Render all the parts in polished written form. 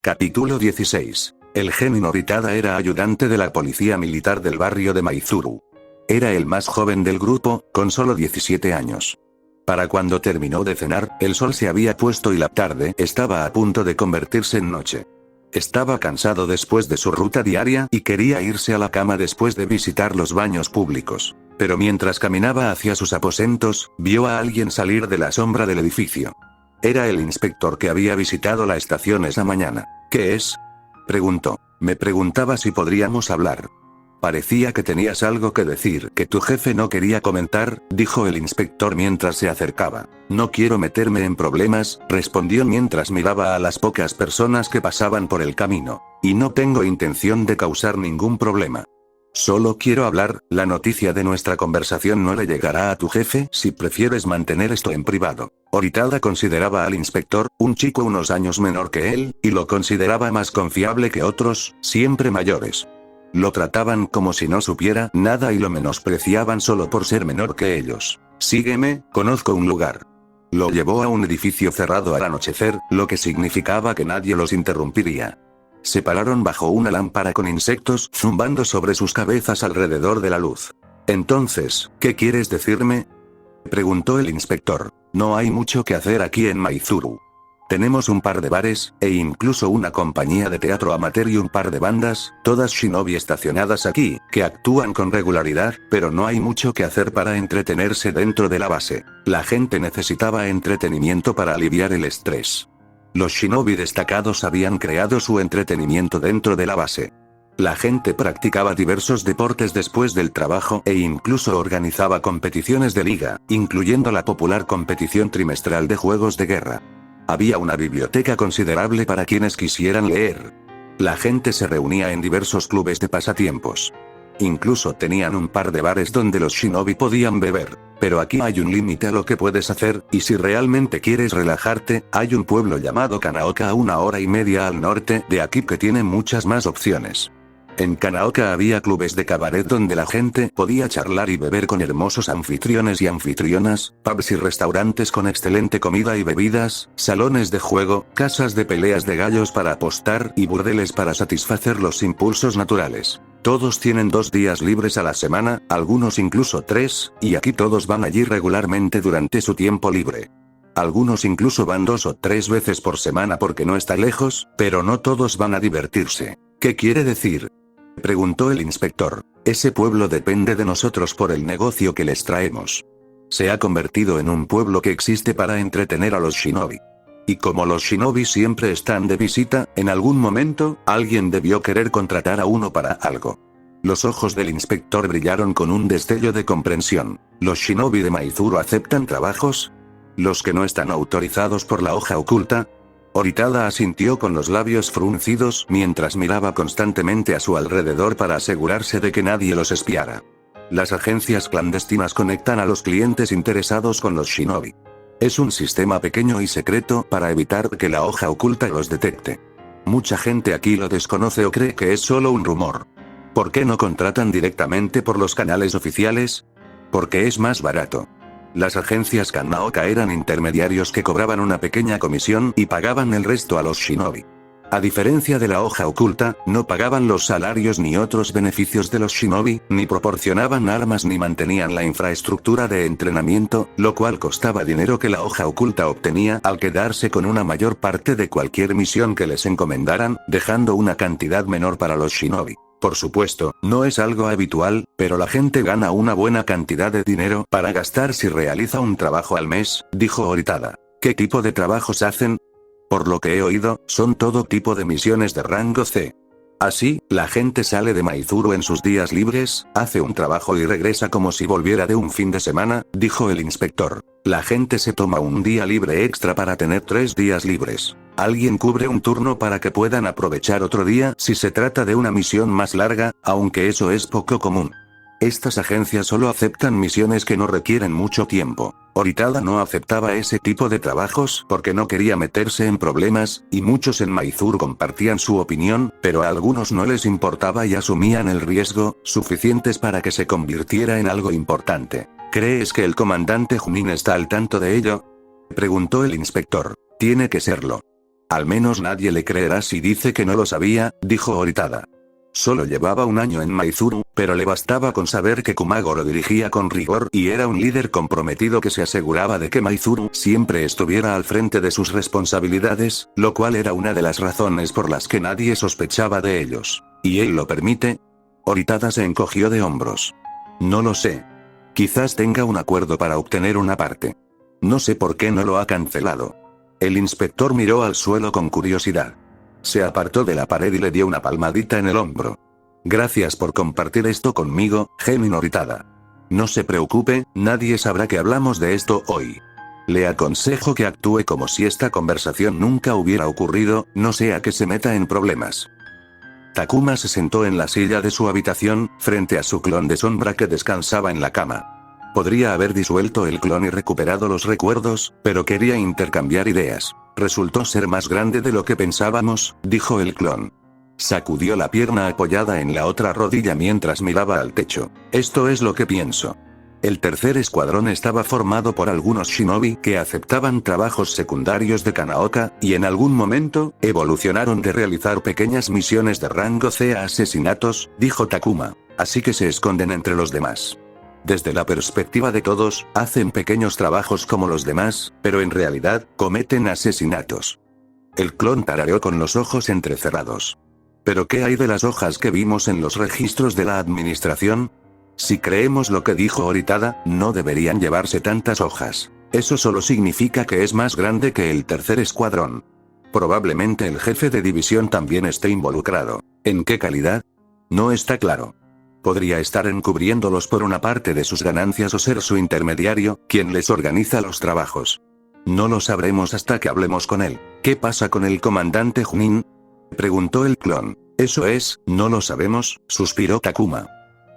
Capítulo 16. El genio Nobitada era ayudante de la policía militar del barrio de Maizuru. Era el más joven del grupo, con solo 17 años. Para cuando terminó de cenar, el sol se había puesto y la tarde estaba a punto de convertirse en noche. Estaba cansado después de su ruta diaria y quería irse a la cama después de visitar los baños públicos. Pero mientras caminaba hacia sus aposentos, vio a alguien salir de la sombra del edificio. Era el inspector que había visitado la estación esa mañana. ¿Qué es?, preguntó. Me preguntaba si podríamos hablar. Parecía que tenías algo que decir que tu jefe no quería comentar, dijo el inspector mientras se acercaba. No quiero meterme en problemas, respondió mientras miraba a las pocas personas que pasaban por el camino. Y no tengo intención de causar ningún problema. Solo quiero hablar. La noticia de nuestra conversación no le llegará a tu jefe si prefieres mantener esto en privado. Oritada consideraba al inspector, un chico unos años menor que él, y lo consideraba más confiable que otros, siempre mayores. Lo trataban como si no supiera nada y lo menospreciaban solo por ser menor que ellos. Sígueme, conozco un lugar. Lo llevó a un edificio cerrado al anochecer, lo que significaba que nadie los interrumpiría. Se pararon bajo una lámpara con insectos zumbando sobre sus cabezas alrededor de la luz. Entonces, ¿qué quieres decirme?, preguntó el inspector. No hay mucho que hacer aquí en Maizuru. Tenemos un par de bares, e incluso una compañía de teatro amateur y un par de bandas, todas shinobi estacionadas aquí, que actúan con regularidad, pero no hay mucho que hacer para entretenerse dentro de la base. La gente necesitaba entretenimiento para aliviar el estrés. Los shinobi destacados habían creado su entretenimiento dentro de la base. La gente practicaba diversos deportes después del trabajo e incluso organizaba competiciones de liga, incluyendo la popular competición trimestral de juegos de guerra. Había una biblioteca considerable para quienes quisieran leer. La gente se reunía en diversos clubes de pasatiempos. Incluso tenían un par de bares donde los shinobi podían beber. Pero aquí hay un límite a lo que puedes hacer, y si realmente quieres relajarte, hay un pueblo llamado Kanaoka a 1 hora y media al norte de aquí que tiene muchas más opciones. En Kanaoka había clubes de cabaret donde la gente podía charlar y beber con hermosos anfitriones y anfitrionas, pubs y restaurantes con excelente comida y bebidas, salones de juego, casas de peleas de gallos para apostar y burdeles para satisfacer los impulsos naturales. Todos tienen 2 días libres a la semana, algunos incluso 3, y aquí todos van allí regularmente durante su tiempo libre. Algunos incluso van 2 o 3 veces por semana porque no está lejos, pero no todos van a divertirse. ¿Qué quiere decir?, preguntó el inspector. Ese pueblo depende de nosotros por el negocio que les traemos. Se ha convertido en un pueblo que existe para entretener a los shinobi. Y como los shinobi siempre están de visita, en algún momento, alguien debió querer contratar a uno para algo. Los ojos del inspector brillaron con un destello de comprensión. ¿Los shinobi de Maizuru aceptan trabajos? ¿Los que no están autorizados por la hoja oculta? Oritada asintió con los labios fruncidos mientras miraba constantemente a su alrededor para asegurarse de que nadie los espiara. Las agencias clandestinas conectan a los clientes interesados con los shinobi. Es un sistema pequeño y secreto para evitar que la hoja oculta los detecte. Mucha gente aquí lo desconoce o cree que es solo un rumor. ¿Por qué no contratan directamente por los canales oficiales? Porque es más barato. Las agencias Kanaoka eran intermediarios que cobraban una pequeña comisión y pagaban el resto a los shinobi. A diferencia de la hoja oculta, no pagaban los salarios ni otros beneficios de los shinobi, ni proporcionaban armas ni mantenían la infraestructura de entrenamiento, lo cual costaba dinero que la hoja oculta obtenía al quedarse con una mayor parte de cualquier misión que les encomendaran, dejando una cantidad menor para los shinobi. Por supuesto, no es algo habitual, pero la gente gana una buena cantidad de dinero para gastar si realiza un trabajo al mes, dijo Oritada. ¿Qué tipo de trabajos hacen? Por lo que he oído, son todo tipo de misiones de rango C. Así, la gente sale de Maizuru en sus días libres, hace un trabajo y regresa como si volviera de un fin de semana, dijo el inspector. La gente se toma un día libre extra para tener 3 días libres. Alguien cubre un turno para que puedan aprovechar otro día si se trata de una misión más larga, aunque eso es poco común. Estas agencias solo aceptan misiones que no requieren mucho tiempo. Oritada no aceptaba ese tipo de trabajos porque no quería meterse en problemas, y muchos en Maizuru compartían su opinión, pero a algunos no les importaba y asumían el riesgo suficientes para que se convirtiera en algo importante. ¿Crees que el comandante Junin está al tanto de ello?, preguntó el inspector. Tiene que serlo. Al menos nadie le creerá si dice que no lo sabía, dijo Oritada. Solo llevaba un año en Maizuru, pero le bastaba con saber que Kumagoro dirigía con rigor y era un líder comprometido que se aseguraba de que Maizuru siempre estuviera al frente de sus responsabilidades, lo cual era una de las razones por las que nadie sospechaba de ellos. ¿Y él lo permite? Oritada se encogió de hombros. No lo sé. Quizás tenga un acuerdo para obtener una parte. No sé por qué no lo ha cancelado. El inspector miró al suelo con curiosidad. Se apartó de la pared y le dio una palmadita en el hombro. Gracias por compartir esto conmigo, Genin Oritada. No se preocupe, nadie sabrá que hablamos de esto hoy. Le aconsejo que actúe como si esta conversación nunca hubiera ocurrido, no sea que se meta en problemas. Takuma se sentó en la silla de su habitación, frente a su clon de sombra que descansaba en la cama. Podría haber disuelto el clon y recuperado los recuerdos, pero quería intercambiar ideas. Resultó ser más grande de lo que pensábamos, dijo el clon. Sacudió la pierna apoyada en la otra rodilla mientras miraba al techo. Esto es lo que pienso. El tercer escuadrón estaba formado por algunos shinobi que aceptaban trabajos secundarios de Kanaoka, y en algún momento, evolucionaron de realizar pequeñas misiones de rango C a asesinatos, dijo Takuma. Así que se esconden entre los demás. Desde la perspectiva de todos, hacen pequeños trabajos como los demás, pero en realidad, cometen asesinatos. El clon tarareó con los ojos entrecerrados. ¿Pero qué hay de las hojas que vimos en los registros de la administración? Si creemos lo que dijo Oritada, no deberían llevarse tantas hojas. Eso solo significa que es más grande que el tercer escuadrón. Probablemente el jefe de división también esté involucrado. ¿En qué calidad? No está claro. Podría estar encubriéndolos por una parte de sus ganancias o ser su intermediario, quien les organiza los trabajos. No lo sabremos hasta que hablemos con él. ¿Qué pasa con el comandante Junin? Preguntó el clon. Eso es, no lo sabemos, suspiró Takuma.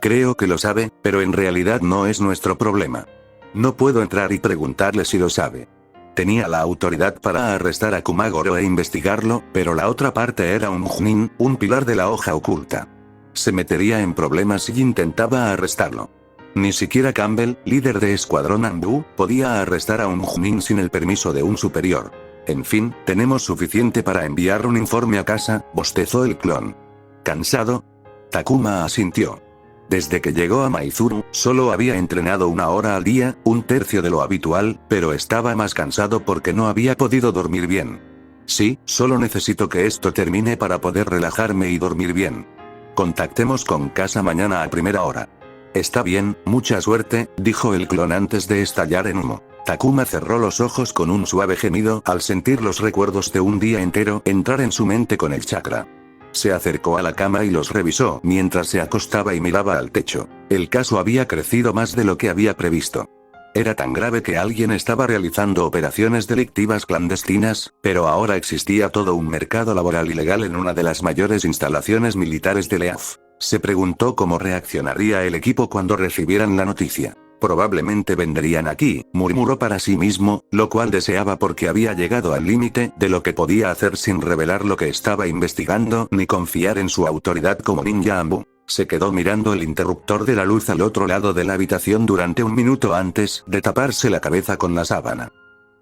Creo que lo sabe, pero en realidad no es nuestro problema. No puedo entrar y preguntarle si lo sabe. Tenía la autoridad para arrestar a Kumagoro e investigarlo, pero la otra parte era un Junin, un pilar de la hoja oculta. Se metería en problemas si intentaba arrestarlo. Ni siquiera Campbell, líder de Escuadrón Anbu, podía arrestar a un Junin sin el permiso de un superior. En fin, tenemos suficiente para enviar un informe a casa, bostezó el clon. ¿Cansado? Takuma asintió. Desde que llegó a Maizuru, solo había entrenado 1 hora al día, un tercio de lo habitual, pero estaba más cansado porque no había podido dormir bien. Sí, solo necesito que esto termine para poder relajarme y dormir bien. Contactemos con casa mañana a primera hora. Está bien, mucha suerte, dijo el clon antes de estallar en humo. Takuma cerró los ojos con un suave gemido al sentir los recuerdos de un día entero entrar en su mente con el chakra. Se acercó a la cama y los revisó mientras se acostaba y miraba al techo. El caso había crecido más de lo que había previsto. Era tan grave que alguien estaba realizando operaciones delictivas clandestinas, pero ahora existía todo un mercado laboral ilegal en una de las mayores instalaciones militares de Leaf. Se preguntó cómo reaccionaría el equipo cuando recibieran la noticia. Probablemente vendrían aquí, murmuró para sí mismo, lo cual deseaba porque había llegado al límite de lo que podía hacer sin revelar lo que estaba investigando ni confiar en su autoridad como ninja Anbu. Se quedó mirando el interruptor de la luz al otro lado de la habitación durante 1 minuto antes de taparse la cabeza con la sábana.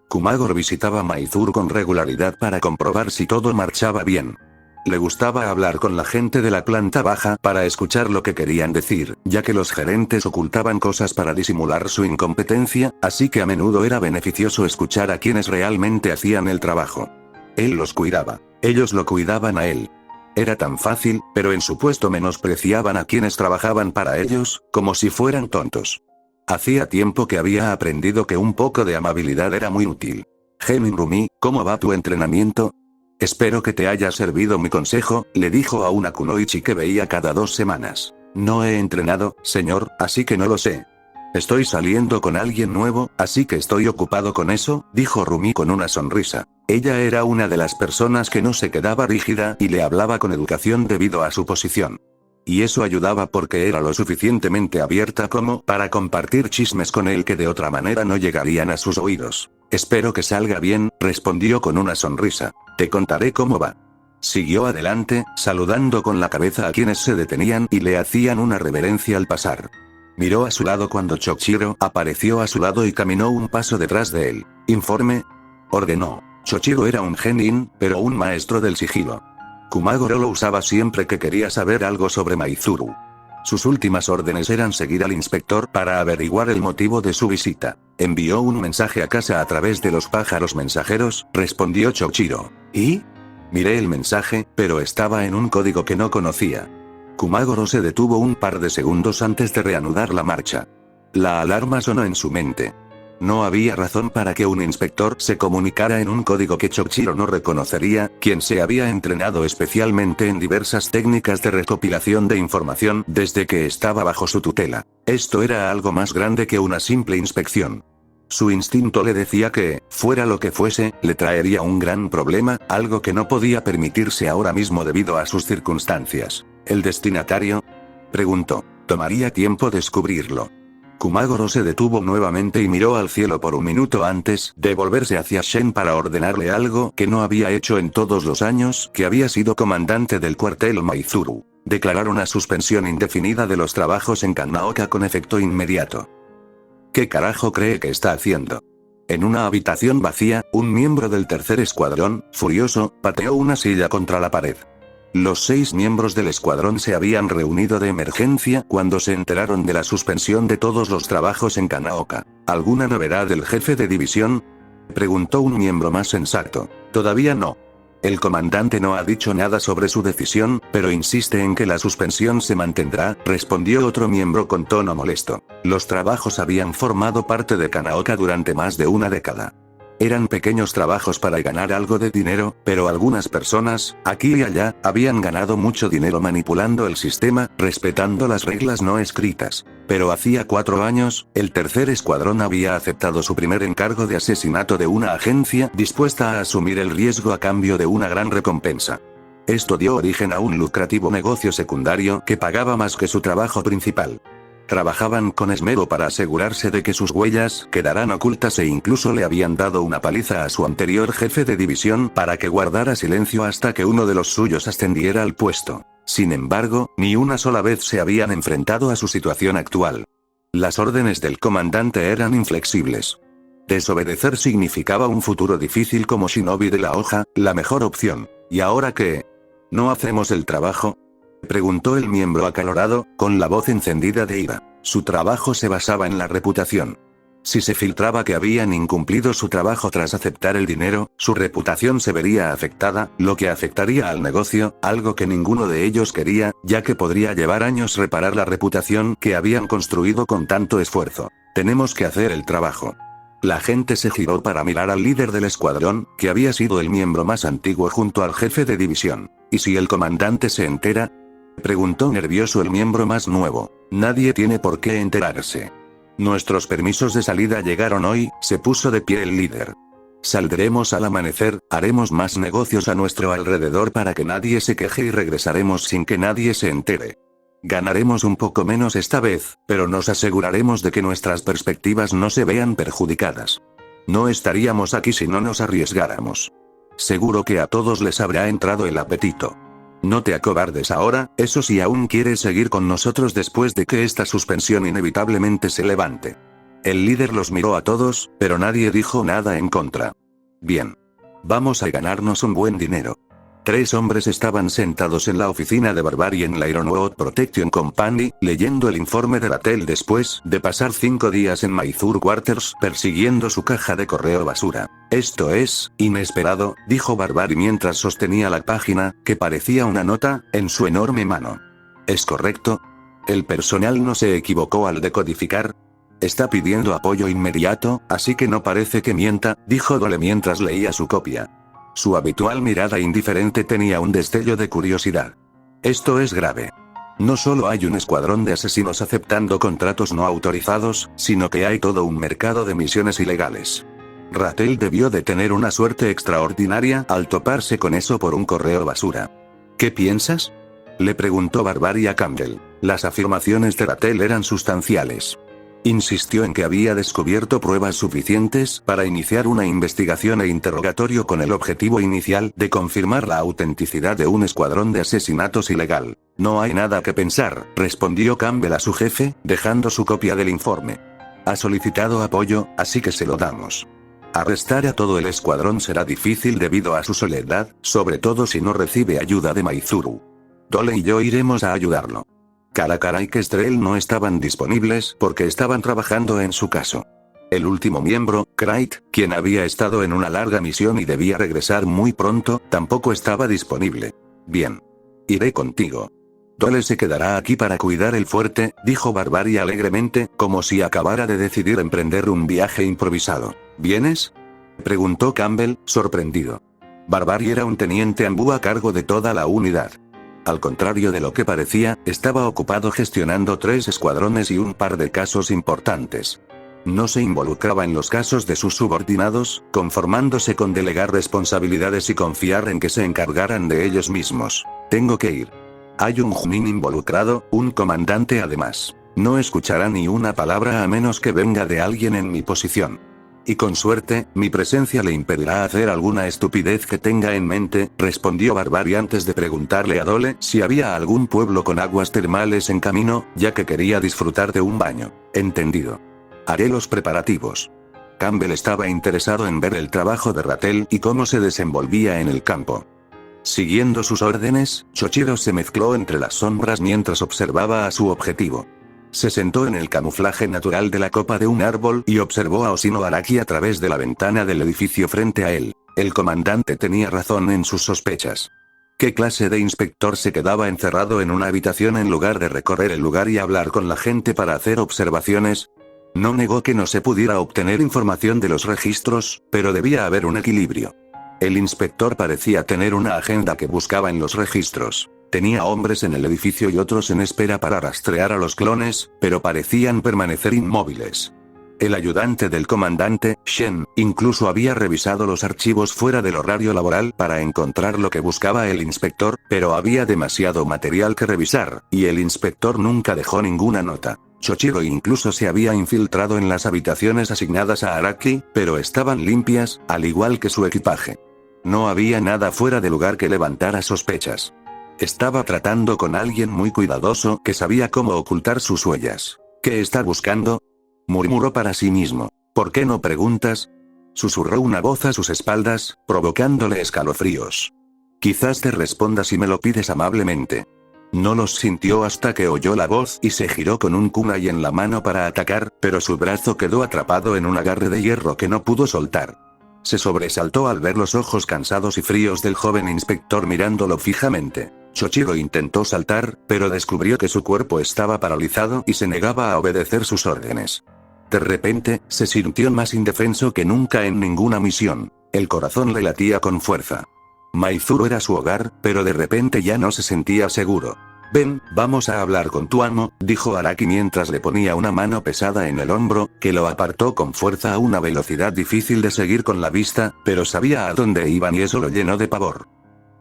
Kumagoro visitaba Maizuru con regularidad para comprobar si todo marchaba bien. Le gustaba hablar con la gente de la planta baja para escuchar lo que querían decir, ya que los gerentes ocultaban cosas para disimular su incompetencia, así que a menudo era beneficioso escuchar a quienes realmente hacían el trabajo. Él los cuidaba. Ellos lo cuidaban a él. Era tan fácil, pero en su puesto menospreciaban a quienes trabajaban para ellos, como si fueran tontos. Hacía tiempo que había aprendido que un poco de amabilidad era muy útil. Genin Rumi, ¿cómo va tu entrenamiento? Espero que te haya servido mi consejo, le dijo a una kunoichi que veía cada 2 semanas. No he entrenado, señor, así que no lo sé. Estoy saliendo con alguien nuevo, así que estoy ocupado con eso, dijo Rumi con una sonrisa. Ella era una de las personas que no se quedaba rígida y le hablaba con educación debido a su posición. Y eso ayudaba porque era lo suficientemente abierta como para compartir chismes con él que de otra manera no llegarían a sus oídos. Espero que salga bien, respondió con una sonrisa. Te contaré cómo va. Siguió adelante, saludando con la cabeza a quienes se detenían y le hacían una reverencia al pasar. Miró a su lado cuando Chochiro apareció a su lado y caminó un paso detrás de él. Informe, ordenó. Chochiro era un genin, pero un maestro del sigilo. Kumagoro lo usaba siempre que quería saber algo sobre Maizuru. Sus últimas órdenes eran seguir al inspector para averiguar el motivo de su visita. Envió un mensaje a casa a través de los pájaros mensajeros, respondió Chochiro. ¿Y? Miré el mensaje, pero estaba en un código que no conocía. Kumagoro se detuvo un par de segundos antes de reanudar la marcha. La alarma sonó en su mente. No había razón para que un inspector se comunicara en un código que Chochiro no reconocería, quien se había entrenado especialmente en diversas técnicas de recopilación de información desde que estaba bajo su tutela. Esto era algo más grande que una simple inspección. Su instinto le decía que, fuera lo que fuese, le traería un gran problema, algo que no podía permitirse ahora mismo debido a sus circunstancias. ¿El destinatario? Preguntó. Tomaría tiempo descubrirlo. Kumagoro se detuvo nuevamente y miró al cielo por un minuto antes de volverse hacia Shen para ordenarle algo que no había hecho en todos los años que había sido comandante del cuartel Maizuru. Declarar una suspensión indefinida de los trabajos en Kanaoka con efecto inmediato. ¿Qué carajo cree que está haciendo? En una habitación vacía, un miembro del tercer escuadrón, furioso, pateó una silla contra la pared. Los 6 miembros del escuadrón se habían reunido de emergencia cuando se enteraron de la suspensión de todos los trabajos en Kanaoka. ¿Alguna novedad del jefe de división? Preguntó un miembro más sensato. Todavía no. El comandante no ha dicho nada sobre su decisión, pero insiste en que la suspensión se mantendrá, respondió otro miembro con tono molesto. Los trabajos habían formado parte de Kanaoka durante más de una década. Eran pequeños trabajos para ganar algo de dinero, pero algunas personas, aquí y allá, habían ganado mucho dinero manipulando el sistema, respetando las reglas no escritas. Pero hacía 4 años, el tercer escuadrón había aceptado su primer encargo de asesinato de una agencia dispuesta a asumir el riesgo a cambio de una gran recompensa. Esto dio origen a un lucrativo negocio secundario que pagaba más que su trabajo principal. Trabajaban con esmero para asegurarse de que sus huellas quedaran ocultas e incluso le habían dado una paliza a su anterior jefe de división para que guardara silencio hasta que uno de los suyos ascendiera al puesto. Sin embargo, ni una sola vez se habían enfrentado a su situación actual. Las órdenes del comandante eran inflexibles. Desobedecer significaba un futuro difícil como shinobi de la hoja, la mejor opción. ¿Y ahora qué? ¿No hacemos el trabajo?, preguntó el miembro acalorado, con la voz encendida de ira. Su trabajo se basaba en la reputación. Si se filtraba que habían incumplido su trabajo tras aceptar el dinero, su reputación se vería afectada, lo que afectaría al negocio, algo que ninguno de ellos quería, ya que podría llevar años reparar la reputación que habían construido con tanto esfuerzo. Tenemos que hacer el trabajo. La gente se giró para mirar al líder del escuadrón, que había sido el miembro más antiguo junto al jefe de división. ¿Y si el comandante se entera?, preguntó nervioso el miembro más nuevo. Nadie tiene por qué enterarse. Nuestros permisos de salida llegaron hoy, se puso de pie el líder. Saldremos al amanecer, haremos más negocios a nuestro alrededor para que nadie se queje y regresaremos sin que nadie se entere. Ganaremos un poco menos esta vez, pero nos aseguraremos de que nuestras perspectivas no se vean perjudicadas. No estaríamos aquí si no nos arriesgáramos. Seguro que a todos les habrá entrado el apetito. No te acobardes ahora, eso si aún quieres seguir con nosotros después de que esta suspensión inevitablemente se levante. El líder los miró a todos, pero nadie dijo nada en contra. Bien. Vamos a ganarnos un buen dinero. 3 hombres estaban sentados en la oficina de Barbarian Ironwood Protection Company, leyendo el informe de Batel después de pasar 5 días en Maizuru Quarters persiguiendo su caja de correo basura. Esto es inesperado, dijo Barbari mientras sostenía la página, que parecía una nota, en su enorme mano. ¿Es correcto? El personal no se equivocó al decodificar. Está pidiendo apoyo inmediato, así que no parece que mienta, dijo Dole mientras leía su copia. Su habitual mirada indiferente tenía un destello de curiosidad. Esto es grave. No solo hay un escuadrón de asesinos aceptando contratos no autorizados, sino que hay todo un mercado de misiones ilegales. Ratel debió de tener una suerte extraordinaria al toparse con eso por un correo basura. ¿Qué piensas?, le preguntó Barbari a Campbell. Las afirmaciones de Ratel eran sustanciales. Insistió en que había descubierto pruebas suficientes para iniciar una investigación e interrogatorio con el objetivo inicial de confirmar la autenticidad de un escuadrón de asesinatos ilegal. No hay nada que pensar, respondió Campbell a su jefe, dejando su copia del informe. Ha solicitado apoyo, así que se lo damos. Arrestar a todo el escuadrón será difícil debido a su soledad, sobre todo si no recibe ayuda de Maizuru. Dole y yo iremos a ayudarlo. Karakara y Kestrel no estaban disponibles porque estaban trabajando en su caso. El último miembro, Krayt, quien había estado en una larga misión y debía regresar muy pronto, tampoco estaba disponible. Bien. Iré contigo. Dole se quedará aquí para cuidar el fuerte, dijo Barbary alegremente, como si acabara de decidir emprender un viaje improvisado. ¿Vienes?, preguntó Campbell, sorprendido. Barbary era un teniente ambú a cargo de toda la unidad. Al contrario de lo que parecía, estaba ocupado gestionando 3 escuadrones y un par de casos importantes. No se involucraba en los casos de sus subordinados, conformándose con delegar responsabilidades y confiar en que se encargaran de ellos mismos. Tengo que ir. Hay un Junin involucrado, un comandante además. No escuchará ni una palabra a menos que venga de alguien en mi posición. Y con suerte, mi presencia le impedirá hacer alguna estupidez que tenga en mente, respondió Barbary antes de preguntarle a Dole si había algún pueblo con aguas termales en camino, ya que quería disfrutar de un baño. Entendido. Haré los preparativos. Campbell estaba interesado en ver el trabajo de Rattel y cómo se desenvolvía en el campo. Siguiendo sus órdenes, Chochiro se mezcló entre las sombras mientras observaba a su objetivo. Se sentó en el camuflaje natural de la copa de un árbol y observó a Oshino Araki a través de la ventana del edificio frente a él. El comandante tenía razón en sus sospechas. ¿Qué clase de inspector se quedaba encerrado en una habitación en lugar de recorrer el lugar y hablar con la gente para hacer observaciones? No negó que no se pudiera obtener información de los registros, pero debía haber un equilibrio. El inspector parecía tener una agenda que buscaba en los registros. Tenía hombres en el edificio y otros en espera para rastrear a los clones, pero parecían permanecer inmóviles. El ayudante del comandante, Shen, incluso había revisado los archivos fuera del horario laboral para encontrar lo que buscaba el inspector, pero había demasiado material que revisar, y el inspector nunca dejó ninguna nota. Chochiro incluso se había infiltrado en las habitaciones asignadas a Araki, pero estaban limpias, al igual que su equipaje. No había nada fuera de lugar que levantara sospechas. Estaba tratando con alguien muy cuidadoso que sabía cómo ocultar sus huellas. ¿Qué está buscando?, murmuró para sí mismo. ¿Por qué no preguntas?, susurró una voz a sus espaldas, provocándole escalofríos. Quizás te responda si me lo pides amablemente. No los sintió hasta que oyó la voz y se giró con un kunai en la mano para atacar, pero su brazo quedó atrapado en un agarre de hierro que no pudo soltar. Se sobresaltó al ver los ojos cansados y fríos del joven inspector mirándolo fijamente. Chochiro intentó saltar, pero descubrió que su cuerpo estaba paralizado y se negaba a obedecer sus órdenes. De repente, se sintió más indefenso que nunca en ninguna misión. El corazón le latía con fuerza. Maizuru era su hogar, pero de repente ya no se sentía seguro. Ven, vamos a hablar con tu amo, dijo Araki mientras le ponía una mano pesada en el hombro, que lo apartó con fuerza a una velocidad difícil de seguir con la vista, pero sabía a dónde iban y eso lo llenó de pavor.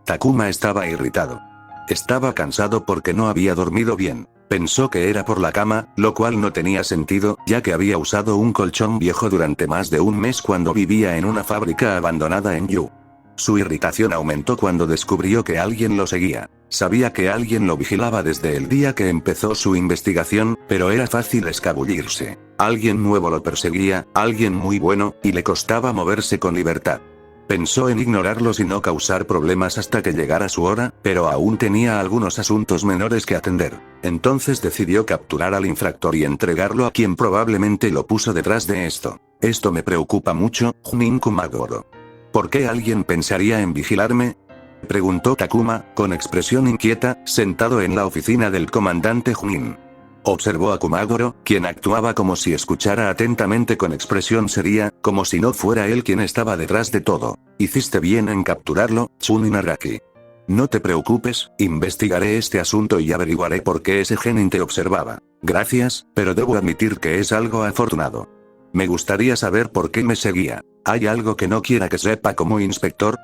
Takuma estaba irritado. Estaba cansado porque no había dormido bien. Pensó que era por la cama, lo cual no tenía sentido, ya que había usado un colchón viejo durante más de un mes cuando vivía en una fábrica abandonada en Yu. Su irritación aumentó cuando descubrió que alguien lo seguía. Sabía que alguien lo vigilaba desde el día que empezó su investigación, pero era fácil escabullirse. Alguien nuevo lo perseguía, alguien muy bueno, y le costaba moverse con libertad. Pensó en ignorarlos y no causar problemas hasta que llegara su hora, pero aún tenía algunos asuntos menores que atender. Entonces decidió capturar al infractor y entregarlo a quien probablemente lo puso detrás de esto. Esto me preocupa mucho, Junin Kumagoro. ¿Por qué alguien pensaría en vigilarme?, preguntó Takuma, con expresión inquieta, sentado en la oficina del comandante Junin. Observó a Kumagoro, quien actuaba como si escuchara atentamente con expresión seria, como si no fuera él quien estaba detrás de todo. Hiciste bien en capturarlo, Chunin Araki. No te preocupes, investigaré este asunto y averiguaré por qué ese genin te observaba. Gracias, pero debo admitir que es algo afortunado. Me gustaría saber por qué me seguía. ¿Hay algo que no quiera que sepa como inspector?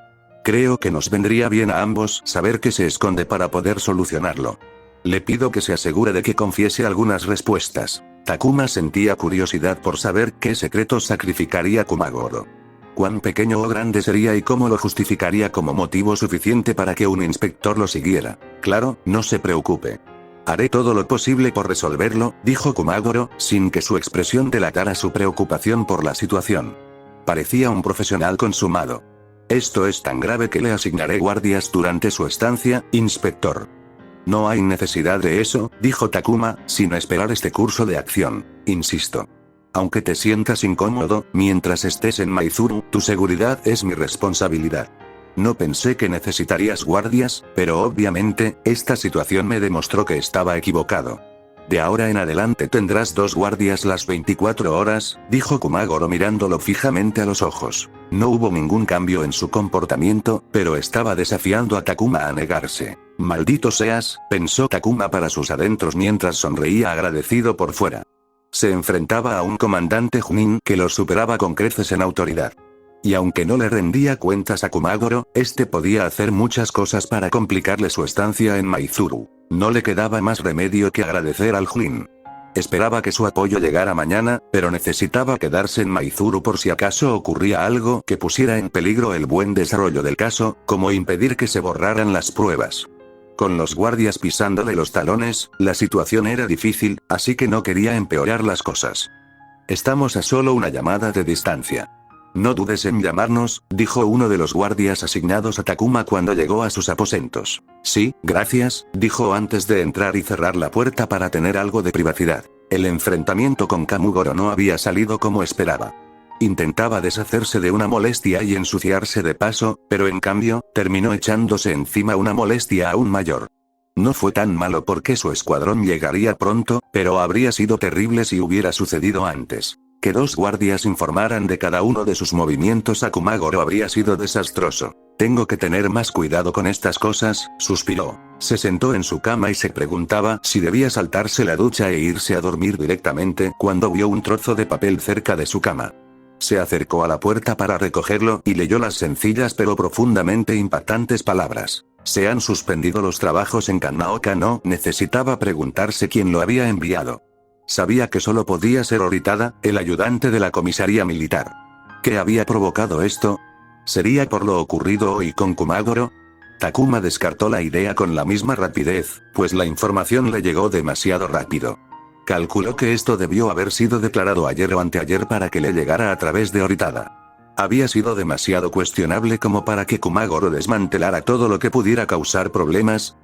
Creo que nos vendría bien a ambos saber qué se esconde para poder solucionarlo. Le pido que se asegure de que confiese algunas respuestas. Takuma sentía curiosidad por saber qué secretos sacrificaría Kumagoro. Cuán pequeño o grande sería y cómo lo justificaría como motivo suficiente para que un inspector lo siguiera. Claro, no se preocupe. Haré todo lo posible por resolverlo, dijo Kumagoro, sin que su expresión delatara su preocupación por la situación. Parecía un profesional consumado. Esto es tan grave que le asignaré guardias durante su estancia, inspector. No hay necesidad de eso, dijo Takuma, sin esperar este curso de acción. Insisto. Aunque te sientas incómodo, mientras estés en Maizuru, tu seguridad es mi responsabilidad. No pensé que necesitarías guardias, pero obviamente, esta situación me demostró que estaba equivocado. De ahora en adelante tendrás 2 guardias las 24 horas, dijo Kumagoro mirándolo fijamente a los ojos. No hubo ningún cambio en su comportamiento, pero estaba desafiando a Takuma a negarse. Maldito seas, pensó Takuma para sus adentros mientras sonreía agradecido por fuera. Se enfrentaba a un comandante Chunin que lo superaba con creces en autoridad. Y aunque no le rendía cuentas a Kumagoro, este podía hacer muchas cosas para complicarle su estancia en Maizuru. No le quedaba más remedio que agradecer al Chunin. Esperaba que su apoyo llegara mañana, pero necesitaba quedarse en Maizuru por si acaso ocurría algo que pusiera en peligro el buen desarrollo del caso, como impedir que se borraran las pruebas. Con los guardias pisándole los talones, la situación era difícil, así que no quería empeorar las cosas. Estamos a solo una llamada de distancia. No dudes en llamarnos, dijo uno de los guardias asignados a Takuma cuando llegó a sus aposentos. Sí, gracias, dijo antes de entrar y cerrar la puerta para tener algo de privacidad. El enfrentamiento con Kamugoro no había salido como esperaba. Intentaba deshacerse de una molestia y ensuciarse de paso, pero en cambio, terminó echándose encima una molestia aún mayor. No fue tan malo porque su escuadrón llegaría pronto, pero habría sido terrible si hubiera sucedido antes. Que 2 guardias informaran de cada uno de sus movimientos a Kumagoro habría sido desastroso. Tengo que tener más cuidado con estas cosas, suspiró. Se sentó en su cama y se preguntaba si debía saltarse la ducha e irse a dormir directamente cuando vio un trozo de papel cerca de su cama. Se acercó a la puerta para recogerlo y leyó las sencillas pero profundamente impactantes palabras. Se han suspendido los trabajos en Kanaoka. No necesitaba preguntarse quién lo había enviado. Sabía que solo podía ser Oritada, el ayudante de la comisaría militar. ¿Qué había provocado esto? ¿Sería por lo ocurrido hoy con Kumagoro? Takuma descartó la idea con la misma rapidez, pues la información le llegó demasiado rápido. Calculó que esto debió haber sido declarado ayer o anteayer para que le llegara a través de Oritada. Había sido demasiado cuestionable como para que Kumagoro desmantelara todo lo que pudiera causar problemas.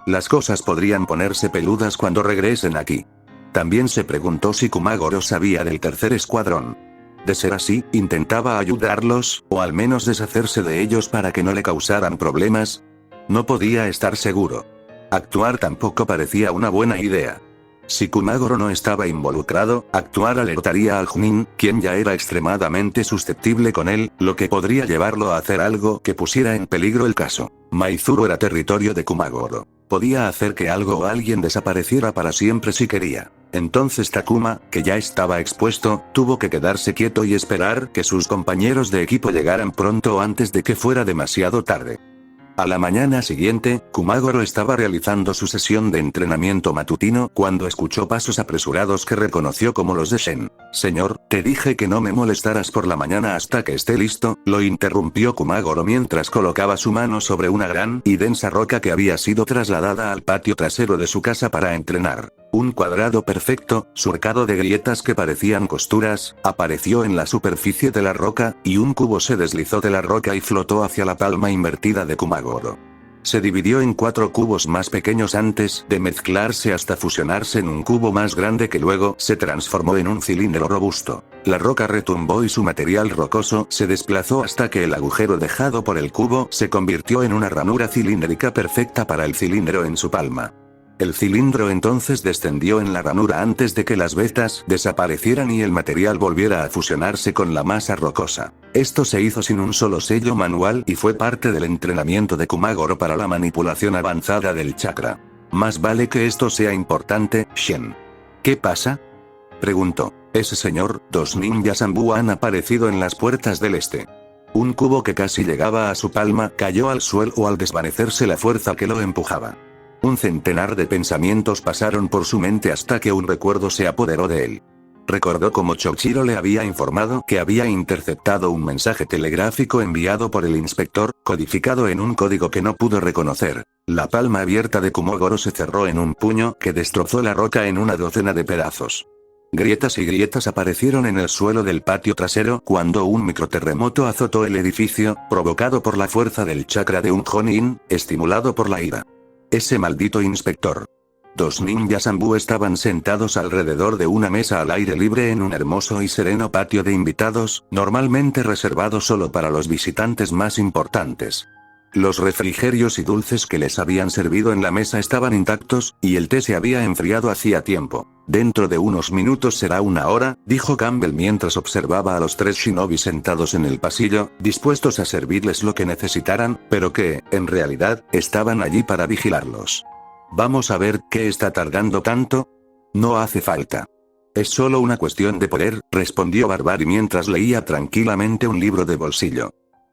Las cosas podrían ponerse peludas cuando regresen aquí. También se preguntó si Kumagoro sabía del tercer escuadrón. De ser así, intentaba ayudarlos, o al menos deshacerse de ellos para que no le causaran problemas. No podía estar seguro. Actuar tampoco parecía una buena idea. Si Kumagoro no estaba involucrado, actuar alertaría al Chunin, quien ya era extremadamente susceptible con él, lo que podría llevarlo a hacer algo que pusiera en peligro el caso. Maizuru era territorio de Kumagoro. Podía hacer que algo o alguien desapareciera para siempre si quería. Entonces Takuma, que ya estaba expuesto, tuvo que quedarse quieto y esperar que sus compañeros de equipo llegaran pronto antes de que fuera demasiado tarde. A la mañana siguiente, Kumagoro estaba realizando su sesión de entrenamiento matutino cuando escuchó pasos apresurados que reconoció como los de Shen. Señor, te dije que no me molestaras por la mañana hasta que esté listo, lo interrumpió Kumagoro mientras colocaba su mano sobre una gran y densa roca que había sido trasladada al patio trasero de su casa para entrenar. Un cuadrado perfecto, surcado de grietas que parecían costuras, apareció en la superficie de la roca, y un cubo se deslizó de la roca y flotó hacia la palma invertida de Kumagoro. Se dividió en 4 cubos más pequeños antes de mezclarse hasta fusionarse en un cubo más grande que luego se transformó en un cilindro robusto. La roca retumbó y su material rocoso se desplazó hasta que el agujero dejado por el cubo se convirtió en una ranura cilíndrica perfecta para el cilindro en su palma. El cilindro entonces descendió en la ranura antes de que las vetas desaparecieran y el material volviera a fusionarse con la masa rocosa. Esto se hizo sin un solo sello manual y fue parte del entrenamiento de Kumagoro para la manipulación avanzada del chakra. Más vale que esto sea importante, Shen. ¿Qué pasa?, preguntó. Ese señor, 2 ninjas Zambu han aparecido en las puertas del este. Un cubo que casi llegaba a su palma cayó al suelo al desvanecerse la fuerza que lo empujaba. Un centenar de pensamientos pasaron por su mente hasta que un recuerdo se apoderó de él. Recordó cómo Chochiro le había informado que había interceptado un mensaje telegráfico enviado por el inspector, codificado en un código que no pudo reconocer. La palma abierta de Kumagoro se cerró en un puño que destrozó la roca en una docena de pedazos. Grietas y grietas aparecieron en el suelo del patio trasero cuando un microterremoto azotó el edificio, provocado por la fuerza del chakra de un Jonin, estimulado por la ira. Ese maldito inspector. Dos ninjas Anbu estaban sentados alrededor de una mesa al aire libre en un hermoso y sereno patio de invitados, normalmente reservado solo para los visitantes más importantes. Los refrigerios y dulces que les habían servido en la mesa estaban intactos, y el té se había enfriado hacía tiempo. Dentro de unos minutos será una hora, dijo Campbell mientras observaba a los tres shinobi sentados en el pasillo, dispuestos a servirles lo que necesitaran, pero que, en realidad, estaban allí para vigilarlos. Vamos a ver qué está tardando tanto. No hace falta. Es solo una cuestión de poder, respondió Barbari mientras leía tranquilamente un libro de bolsillo.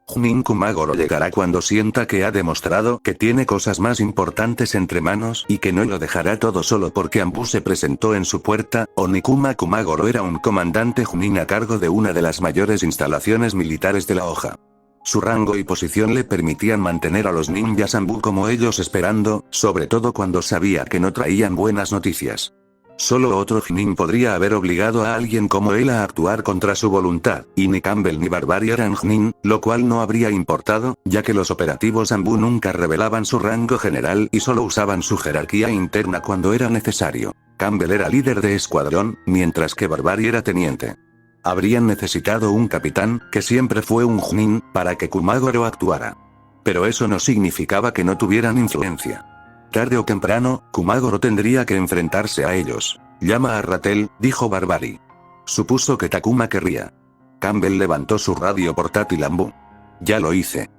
Junin Kumagoro llegará cuando sienta que ha demostrado que tiene cosas más importantes entre manos y que no lo dejará todo solo porque Anbu se presentó en su puerta. Onikuma Kumagoro era un comandante Junin a cargo de una de las mayores instalaciones militares de la hoja. Su rango y posición le permitían mantener a los ninjas Anbu como ellos esperando, sobre todo cuando sabía que no traían buenas noticias. Solo otro Chunin podría haber obligado a alguien como él a actuar contra su voluntad, y ni Campbell ni Barbari eran Chunin, lo cual no habría importado, ya que los operativos Anbu nunca revelaban su rango general y solo usaban su jerarquía interna cuando era necesario. Campbell era líder de escuadrón, mientras que Barbari era teniente. Habrían necesitado un capitán, que siempre fue un Chunin, para que Kumagoro actuara. Pero eso no significaba que no tuvieran influencia. Tarde o temprano, Kumagoro tendría que enfrentarse a ellos. Llama a Ratel, dijo Barbari. Supuso que Takuma querría. Campbell levantó su radio portátil Anbu. Ya lo hice.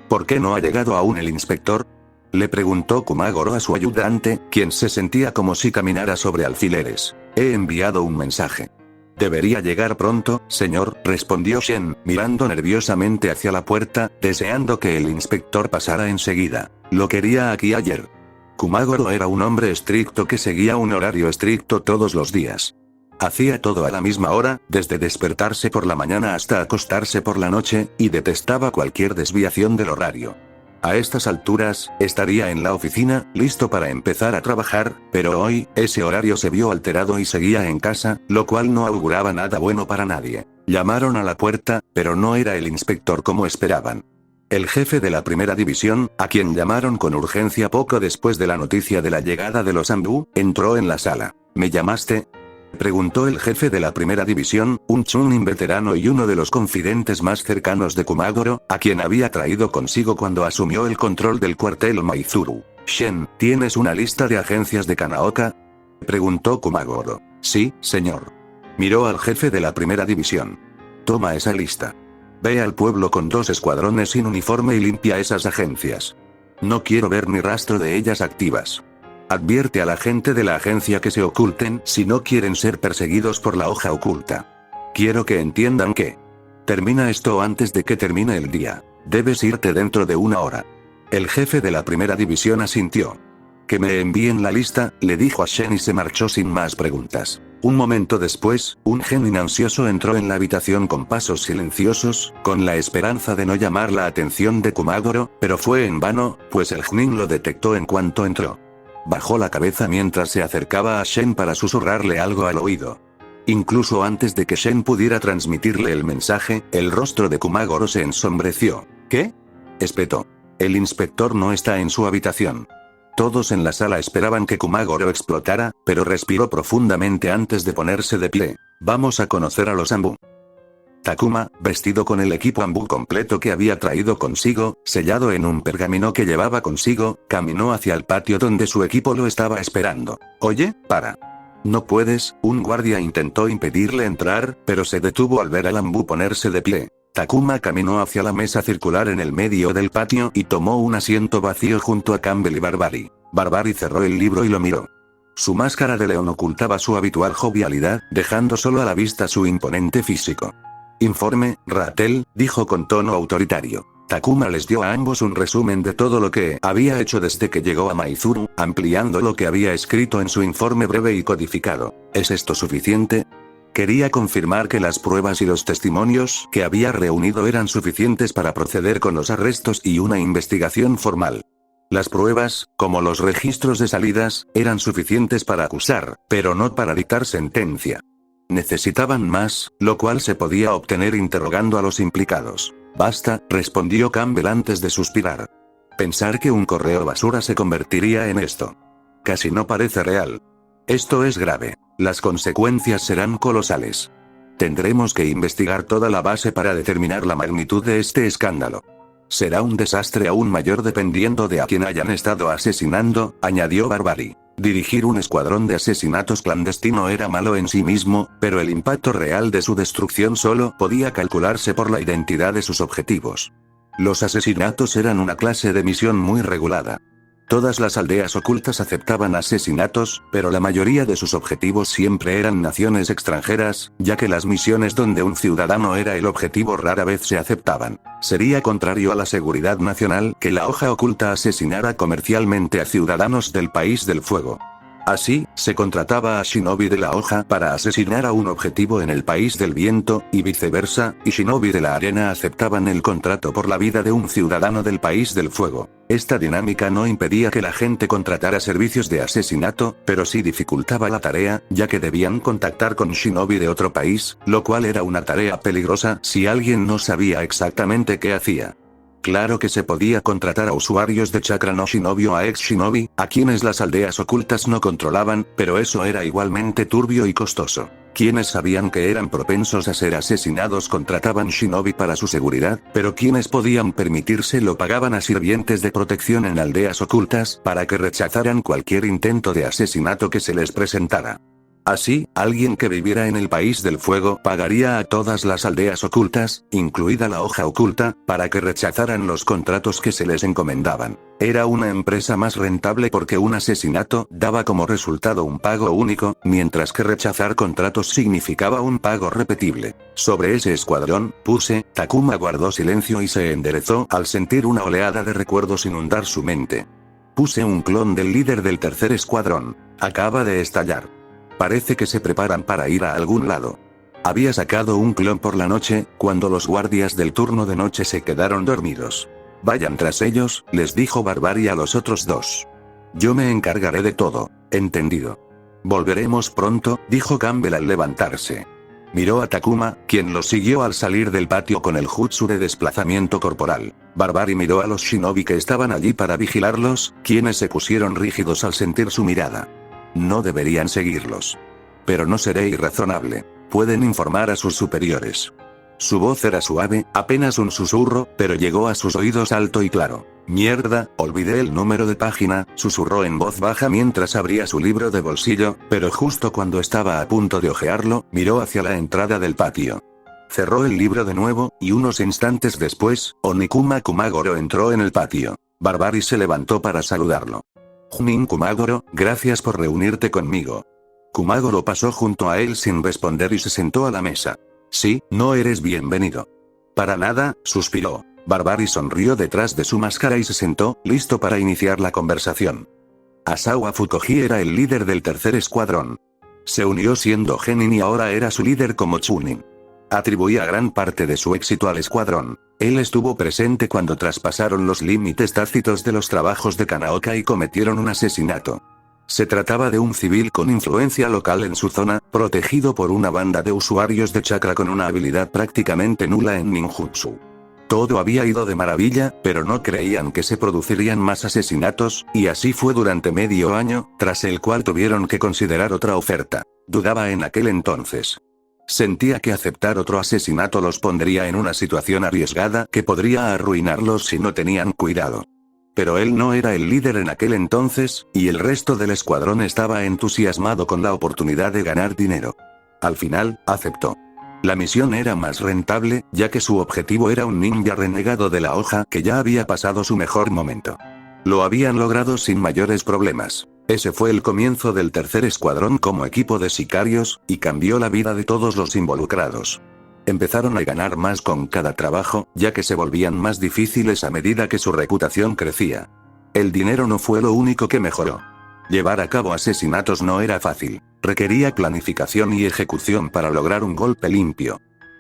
¿Por qué no ha llegado aún el inspector? Le preguntó Kumagoro a su ayudante, quien se sentía como si caminara sobre alfileres. He enviado un mensaje. Debería llegar pronto, señor, respondió Shen, mirando nerviosamente hacia la puerta, deseando que el inspector pasara enseguida. Lo quería aquí ayer. Kumagoro era un hombre estricto que seguía un horario estricto todos los días. Hacía todo a la misma hora, desde despertarse por la mañana hasta acostarse por la noche, y detestaba cualquier desviación del horario. A estas alturas, estaría en la oficina, listo para empezar a trabajar, pero hoy, ese horario se vio alterado y seguía en casa, lo cual no auguraba nada bueno para nadie. Llamaron a la puerta, pero no era el inspector como esperaban. El jefe de la primera división, a quien llamaron con urgencia poco después de la noticia de la llegada de los Anbu, entró en la sala. ¿Me llamaste?, preguntó el jefe de la primera división, un Chunin veterano y uno de los confidentes más cercanos de Kumagoro, a quien había traído consigo cuando asumió el control del cuartel Maizuru. Shen, ¿tienes una lista de agencias de Kanaoka?, preguntó Kumagoro. Sí, señor. Miró al jefe de la primera división. Toma esa lista. Ve al pueblo con 2 escuadrones sin uniforme y limpia esas agencias. No quiero ver ni rastro de ellas activas. Advierte a la gente de la agencia que se oculten si no quieren ser perseguidos por la hoja oculta. Quiero que entiendan que... Termina esto antes de que termine el día. Debes irte dentro de 1 hora. El jefe de la primera división asintió. Que me envíen la lista, le dijo a Shen y se marchó sin más preguntas. Un momento después, un genin ansioso entró en la habitación con pasos silenciosos, con la esperanza de no llamar la atención de Kumagoro, pero fue en vano, pues el genin lo detectó en cuanto entró. Bajó la cabeza mientras se acercaba a Shen para susurrarle algo al oído. Incluso antes de que Shen pudiera transmitirle el mensaje, el rostro de Kumagoro se ensombreció. ¿Qué?, espetó. El inspector no está en su habitación. Todos en la sala esperaban que Kumagoro explotara, pero respiró profundamente antes de ponerse de pie. Vamos a conocer a los Anbu. Takuma, vestido con el equipo Anbu completo que había traído consigo, sellado en un pergamino que llevaba consigo, caminó hacia el patio donde su equipo lo estaba esperando. Oye, para. No puedes, un guardia intentó impedirle entrar, pero se detuvo al ver al Anbu ponerse de pie. Takuma caminó hacia la mesa circular en el medio del patio y tomó un asiento vacío junto a Campbell y Barbari. Barbari cerró el libro y lo miró. Su máscara de león ocultaba su habitual jovialidad, dejando solo a la vista su imponente físico. Informe, Ratel, dijo con tono autoritario. Takuma les dio a ambos un resumen de todo lo que había hecho desde que llegó a Maizuru, ampliando lo que había escrito en su informe breve y codificado. ¿Es esto suficiente? Quería confirmar que las pruebas y los testimonios que había reunido eran suficientes para proceder con los arrestos y una investigación formal. Las pruebas, como los registros de salidas, eran suficientes para acusar, pero no para dictar sentencia. Necesitaban más, lo cual se podía obtener interrogando a los implicados. Basta, respondió Campbell antes de suspirar. Pensar que un correo basura se convertiría en esto. Casi no parece real. Esto es grave. Las consecuencias serán colosales. Tendremos que investigar toda la base para determinar la magnitud de este escándalo. Será un desastre aún mayor dependiendo de a quién hayan estado asesinando, añadió Barbary. Dirigir un escuadrón de asesinatos clandestino era malo en sí mismo, pero el impacto real de su destrucción solo podía calcularse por la identidad de sus objetivos. Los asesinatos eran una clase de misión muy regulada. Todas las aldeas ocultas aceptaban asesinatos, pero la mayoría de sus objetivos siempre eran naciones extranjeras, ya que las misiones donde un ciudadano era el objetivo rara vez se aceptaban. Sería contrario a la seguridad nacional que la hoja oculta asesinara comercialmente a ciudadanos del País del Fuego. Así, se contrataba a shinobi de la hoja para asesinar a un objetivo en el País del Viento, y viceversa, y shinobi de la arena aceptaban el contrato por la vida de un ciudadano del País del Fuego. Esta dinámica no impedía que la gente contratara servicios de asesinato, pero sí dificultaba la tarea, ya que debían contactar con shinobi de otro país, lo cual era una tarea peligrosa si alguien no sabía exactamente qué hacía. Claro que se podía contratar a usuarios de chakra no shinobi o a ex shinobi, a quienes las aldeas ocultas no controlaban, pero eso era igualmente turbio y costoso. Quienes sabían que eran propensos a ser asesinados contrataban shinobi para su seguridad, pero quienes podían permitírselo pagaban a sirvientes de protección en aldeas ocultas para que rechazaran cualquier intento de asesinato que se les presentara. Así, alguien que viviera en el País del Fuego pagaría a todas las aldeas ocultas, incluida la hoja oculta, para que rechazaran los contratos que se les encomendaban. Era una empresa más rentable porque un asesinato daba como resultado un pago único, mientras que rechazar contratos significaba un pago repetible. Sobre ese escuadrón, Takuma guardó silencio y se enderezó al sentir una oleada de recuerdos inundar su mente. Un clon del líder del tercer escuadrón. Acaba de estallar. Parece que se preparan para ir a algún lado. Había sacado un clon por la noche, cuando los guardias del turno de noche se quedaron dormidos. Vayan tras ellos, les dijo Barbary a los otros dos. Yo me encargaré de todo. Entendido. Volveremos pronto, dijo Campbell al levantarse. Miró a Takuma, quien lo siguió al salir del patio con el jutsu de desplazamiento corporal. Barbary miró a los shinobi que estaban allí para vigilarlos, quienes se pusieron rígidos al sentir su mirada. No deberían seguirlos. Pero no seré irrazonable. Pueden informar a sus superiores. Su voz era suave, apenas un susurro, pero llegó a sus oídos alto y claro. Mierda, olvidé el número de página, susurró en voz baja mientras abría su libro de bolsillo, pero justo cuando estaba a punto de hojearlo, miró hacia la entrada del patio. Cerró el libro de nuevo, y unos instantes después, Onikuma Kumagoro entró en el patio. Barbary se levantó para saludarlo. Junin Kumagoro, gracias por reunirte conmigo. Kumagoro pasó junto a él sin responder y se sentó a la mesa. Sí, no eres bienvenido. Para nada, suspiró. Barbary sonrió detrás de su máscara y se sentó, listo para iniciar la conversación. Asawa Fukoji era el líder del tercer escuadrón. Se unió siendo genin y ahora era su líder como chunin. Atribuía gran parte de su éxito al escuadrón. Él estuvo presente cuando traspasaron los límites tácitos de los trabajos de Kanaoka y cometieron un asesinato. Se trataba de un civil con influencia local en su zona, protegido por una banda de usuarios de chakra con una habilidad prácticamente nula en ninjutsu. Todo había ido de maravilla, pero no creían que se producirían más asesinatos, y así fue durante medio año, tras el cual tuvieron que considerar otra oferta. Dudaba en aquel entonces. Sentía que aceptar otro asesinato los pondría en una situación arriesgada que podría arruinarlos si no tenían cuidado. Pero él no era el líder en aquel entonces, y el resto del escuadrón estaba entusiasmado con la oportunidad de ganar dinero. Al final, aceptó. La misión era más rentable, ya que su objetivo era un ninja renegado de la hoja que ya había pasado su mejor momento. Lo habían logrado sin mayores problemas. Ese fue el comienzo del tercer escuadrón como equipo de sicarios, y cambió la vida de todos los involucrados. Empezaron a ganar más con cada trabajo, ya que se volvían más difíciles a medida que su reputación crecía. El dinero no fue lo único que mejoró. Llevar a cabo asesinatos no era fácil. Requería planificación y ejecución para lograr un golpe limpio.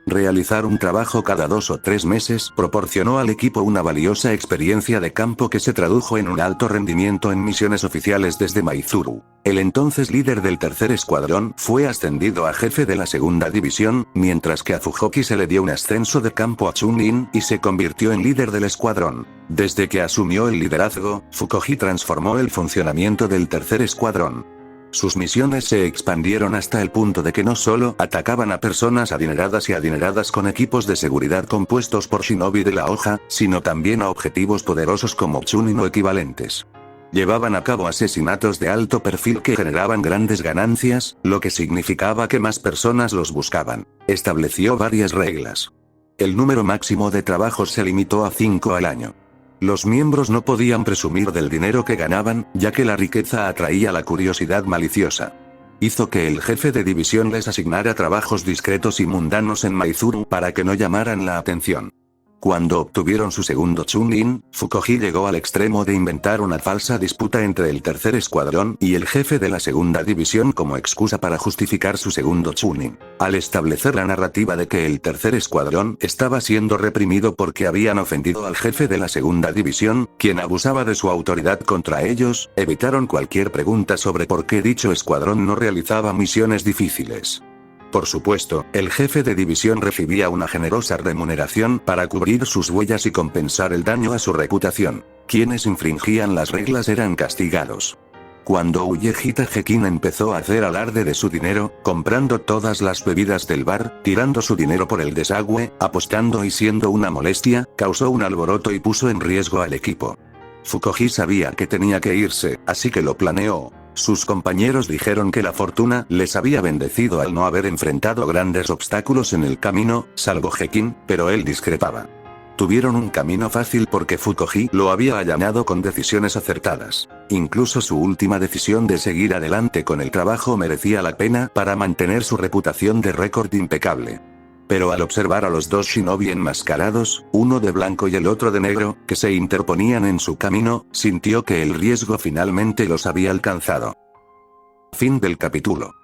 Realizar un trabajo cada 2 o 3 meses proporcionó al equipo una valiosa experiencia de campo que se tradujo en un alto rendimiento en misiones oficiales desde Maizuru. El entonces líder del tercer escuadrón fue ascendido a jefe de la segunda división, mientras que a Fujoki se le dio un ascenso de campo a Chunin y se convirtió en líder del escuadrón. Desde que asumió el liderazgo, Fujoki transformó el funcionamiento del tercer escuadrón. Sus misiones se expandieron hasta el punto de que no solo atacaban a personas adineradas y adineradas con equipos de seguridad compuestos por shinobi de la hoja, sino también a objetivos poderosos como Chunin o equivalentes. Llevaban a cabo asesinatos de alto perfil que generaban grandes ganancias, lo que significaba que más personas los buscaban. Estableció varias reglas. El número máximo de trabajos se limitó a 5 al año. Los miembros no podían presumir del dinero que ganaban, ya que la riqueza atraía la curiosidad maliciosa. Hizo que el jefe de división les asignara trabajos discretos y mundanos en Maizuru para que no llamaran la atención. Cuando obtuvieron su segundo Chunin, Fujoki llegó al extremo de inventar una falsa disputa entre el tercer escuadrón y el jefe de la segunda división como excusa para justificar su segundo Chunin. Al establecer la narrativa de que el tercer escuadrón estaba siendo reprimido porque habían ofendido al jefe de la segunda división, quien abusaba de su autoridad contra ellos, evitaron cualquier pregunta sobre por qué dicho escuadrón no realizaba misiones difíciles. Por supuesto, el jefe de división recibía una generosa remuneración para cubrir sus huellas y compensar el daño a su reputación. Quienes infringían las reglas eran castigados. Cuando Uyehita Hekin empezó a hacer alarde de su dinero, comprando todas las bebidas del bar, tirando su dinero por el desagüe, apostando y siendo una molestia, causó un alboroto y puso en riesgo al equipo. Fujoki sabía que tenía que irse, así que lo planeó. Sus compañeros dijeron que la fortuna les había bendecido al no haber enfrentado grandes obstáculos en el camino, salvo Hekin, pero él discrepaba. Tuvieron un camino fácil porque Fujoki lo había allanado con decisiones acertadas. Incluso su última decisión de seguir adelante con el trabajo merecía la pena para mantener su reputación de récord impecable. Pero al observar a los dos shinobi enmascarados, uno de blanco y el otro de negro, que se interponían en su camino, sintió que el riesgo finalmente los había alcanzado. Fin del capítulo.